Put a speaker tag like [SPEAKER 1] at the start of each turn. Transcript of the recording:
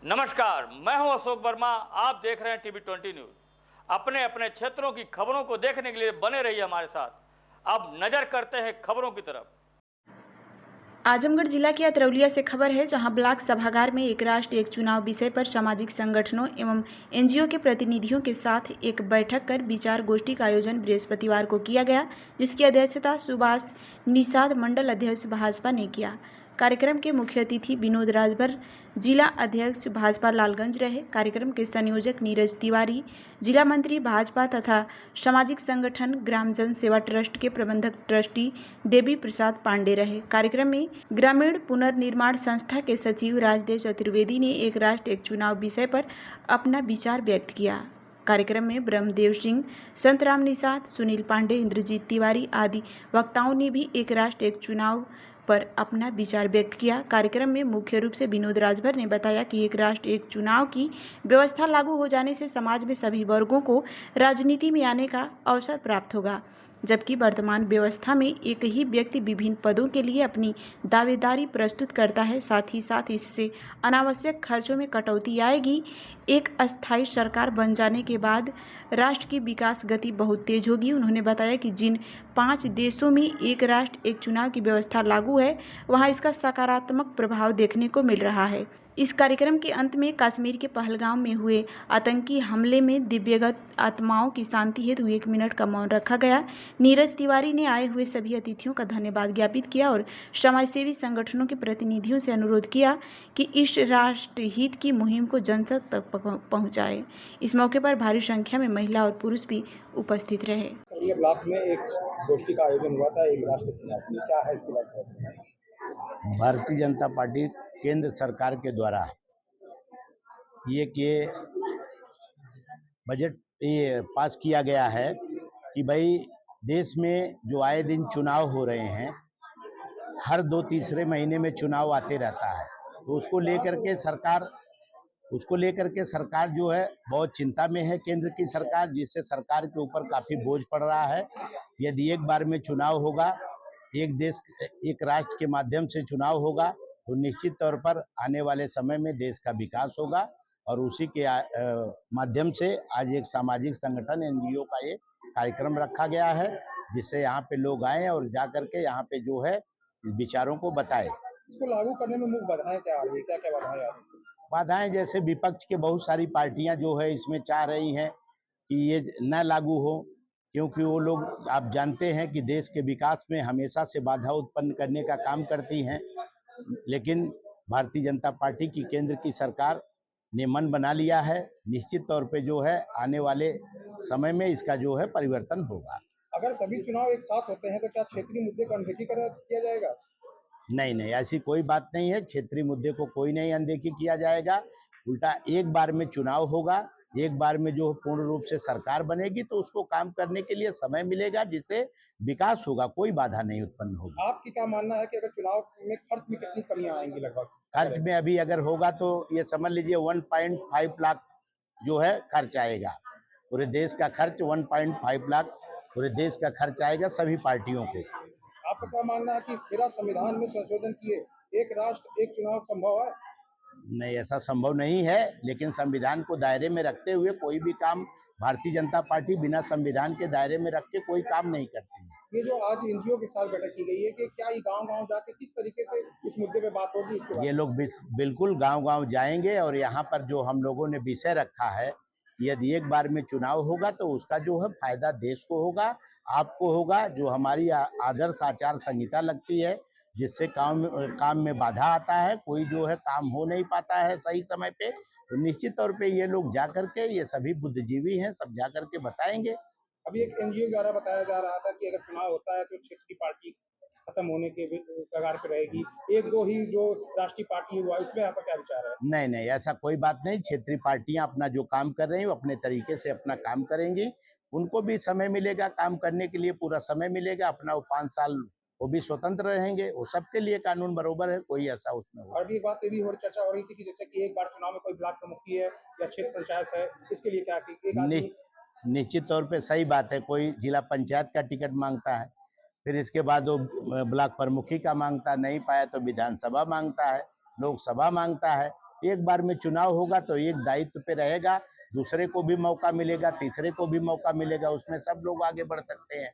[SPEAKER 1] नमस्कार, मैं हूं अशोक वर्मा। आप देख रहे हैं टीवी 20 न्यूज। अपने अपने क्षेत्रों की खबरों को देखने के लिए बने रहिए हमारे साथ। अब नजर करते हैं खबरों की तरफ।
[SPEAKER 2] आजमगढ़ जिला के अतरौलिया से खबर है, जहां ब्लॉक सभागार में एक राष्ट्र एक चुनाव विषय पर सामाजिक संगठनों एवं एनजीओ के प्रतिनिधियों के साथ एक बैठक कर विचार गोष्ठी का आयोजन बृहस्पतिवार को किया गया, जिसकी अध्यक्षता सुभाष निषाद मंडल अध्यक्ष भाजपा ने किया। कार्यक्रम के मुख्य अतिथि विनोद राजभर, जिला अध्यक्ष भाजपा लालगंज रहे। कार्यक्रम के संयोजक नीरज तिवारी, जिला मंत्री भाजपा तथा सामाजिक संगठन ग्राम जन सेवा ट्रस्ट के प्रबंधक ट्रस्टी देवी प्रसाद पांडे रहे। कार्यक्रम में ग्रामीण पुनर्निर्माण संस्था के सचिव राजदेव चतुर्वेदी ने एक राष्ट्र एक चुनाव विषय पर अपना विचार व्यक्त किया। कार्यक्रम में ब्रह्मदेव सिंह, संतराम निषाद, सुनील पांडे, इंद्रजीत तिवारी आदि वक्ताओं ने भी एक राष्ट्र एक चुनाव पर अपना विचार व्यक्त किया। कार्यक्रम में मुख्य रूप से विनोद राजभर ने बताया कि एक राष्ट्र एक चुनाव की व्यवस्था लागू हो जाने से समाज में सभी वर्गों को राजनीति में आने का अवसर प्राप्त होगा, जबकि वर्तमान व्यवस्था में एक ही व्यक्ति विभिन्न पदों के लिए अपनी दावेदारी प्रस्तुत करता है। साथ ही साथ इससे अनावश्यक खर्चों में कटौती आएगी। एक अस्थायी सरकार बन जाने के बाद राष्ट्र की विकास गति बहुत तेज होगी। उन्होंने बताया कि जिन 5 देशों में एक राष्ट्र एक चुनाव की व्यवस्था लागू है, वहां इसका सकारात्मक प्रभाव देखने को मिल रहा है। इस कार्यक्रम के अंत में कश्मीर के पहलगाम में हुए आतंकी हमले में दिव्यगत आत्माओं की शांति हेतु 1 मिनट का मौन रखा गया। नीरज तिवारी ने आए हुए सभी अतिथियों का धन्यवाद ज्ञापित किया और समाजसेवी संगठनों के प्रतिनिधियों से अनुरोध किया कि इस राष्ट्रहित की मुहिम को जनता तक पहुंचाए। इस मौके पर भारी संख्या में महिला और पुरुष भी उपस्थित रहे।
[SPEAKER 3] ये ब्लॉक में एक गोष्ठी का आयोजन हुआ था, एक राष्ट्र चुनाव में क्या है इसके बारे में?
[SPEAKER 4] भारतीय जनता पार्टी केंद्र सरकार के द्वारा ये बजट पास किया गया है कि भाई देश में जो आए दिन चुनाव हो रहे हैं, हर 2-3 महीने में चुनाव आते रहता है, तो उसको लेकर के सरकार जो है बहुत चिंता में है। केंद्र की सरकार, जिससे सरकार के ऊपर काफ़ी बोझ पड़ रहा है। यदि एक बार में चुनाव होगा, एक देश एक राष्ट्र के माध्यम से चुनाव होगा, तो निश्चित तौर पर आने वाले समय में देश का विकास होगा। और उसी के माध्यम से आज एक सामाजिक संगठन एनजीओ का ये कार्यक्रम रखा गया है, जिससे यहाँ पे लोग आए और जा करके यहाँ पे जो है विचारों को बताए।
[SPEAKER 3] इसको लागू करने में मुख्य बाधाएं क्या आ रही है, क्या क्या बाधाएं आ रही है?
[SPEAKER 4] बाधाएं जैसे विपक्ष के बहुत सारी पार्टियां जो है इसमें चाह रही हैं कि ये न लागू हो, क्योंकि वो लोग, आप जानते हैं कि देश के विकास में हमेशा से बाधा उत्पन्न करने का काम करती हैं। लेकिन भारतीय जनता पार्टी की केंद्र की सरकार ने मन बना लिया है। निश्चित तौर पे जो है आने वाले समय में इसका जो है परिवर्तन होगा।
[SPEAKER 3] अगर सभी चुनाव एक साथ होते हैं तो क्या क्षेत्रीय मुद्दे को अनदेखी किया जाएगा?
[SPEAKER 4] नहीं, ऐसी कोई बात नहीं है। क्षेत्रीय मुद्दे को कोई नहीं अनदेखी किया जाएगा। उल्टा एक बार में चुनाव होगा, एक बार में जो पूर्ण रूप से सरकार बनेगी, तो उसको काम करने के लिए समय मिलेगा, जिससे विकास होगा, कोई बाधा नहीं उत्पन्न होगी।
[SPEAKER 3] आपकी क्या मानना है कि अगर चुनाव में खर्च में कितनी कमियां आएंगी लगभग?
[SPEAKER 4] खर्च में अभी अगर होगा तो ये समझ लीजिए 1.5 लाख जो है खर्च आएगा। पूरे देश का खर्च 1.5 लाख पूरे देश का खर्च आएगा सभी पार्टियों को।
[SPEAKER 3] आपका क्या मानना है कि बिना संविधान में संशोधन किए एक राष्ट्र एक चुनाव संभव है?
[SPEAKER 4] नहीं, ऐसा संभव नहीं है, लेकिन संविधान को दायरे में रखते हुए कोई भी काम भारतीय जनता पार्टी बिना संविधान के दायरे में रख के कोई काम नहीं करती है।
[SPEAKER 3] ये जो आज एनजीओ के साथ बैठक की गई है, कि क्या ये गांव-गांव जाके किस तरीके से इस मुद्दे पे बात होगी इसके बारे में?
[SPEAKER 4] ये लोग बिल्कुल गांव-गांव जाएंगे और यहाँ पर जो हम लोगों ने विषय रखा है, यदि एक बार में चुनाव होगा तो उसका जो है फायदा देश को होगा, आपको होगा। जो हमारी आदर्श आचार संहिता लगती है, जिससे काम में बाधा आता है, कोई जो है काम हो नहीं पाता है सही समय पे, तो निश्चित तौर पे ये लोग जा करके, ये सभी बुद्धिजीवी हैं, सब जा करके बताएंगे।
[SPEAKER 3] अभी एक एनजीओ द्वारा बताया जा रहा था कि अगर चुनाव होता है तो क्षेत्रीय पार्टी खत्म होने के कगार पे रहेगी, 1-2 ही जो राष्ट्रीय पार्टी हुआ, उसमें आपका क्या विचार है?
[SPEAKER 4] नहीं, ऐसा कोई बात नहीं। क्षेत्रीय पार्टियां अपना जो काम कर रही हैं, वो अपने तरीके से अपना काम करेंगी। उनको भी समय मिलेगा काम करने के लिए, पूरा समय मिलेगा। अपना वो 5 साल वो भी स्वतंत्र रहेंगे। वो सबके लिए कानून बराबर है, कोई ऐसा उसमें
[SPEAKER 3] और भी एक बात ये भी और चर्चा हो रही थी कि जैसे कि एक बार चुनाव में कोई ब्लॉक प्रमुखी है या क्षेत्र पंचायत है, इसके लिए क्या कि एक आदमी
[SPEAKER 4] निश्चित तौर पे सही बात है। कोई जिला पंचायत का टिकट मांगता है, फिर इसके बाद वो ब्लॉक प्रमुखी का मांगता, नहीं पाया तो विधानसभा मांगता है, लोकसभा मांगता है। एक बार में चुनाव होगा तो एक दायित्व पे रहेगा, दूसरे को भी मौका मिलेगा, तीसरे को भी मौका मिलेगा, उसमें सब लोग आगे बढ़ सकते हैं।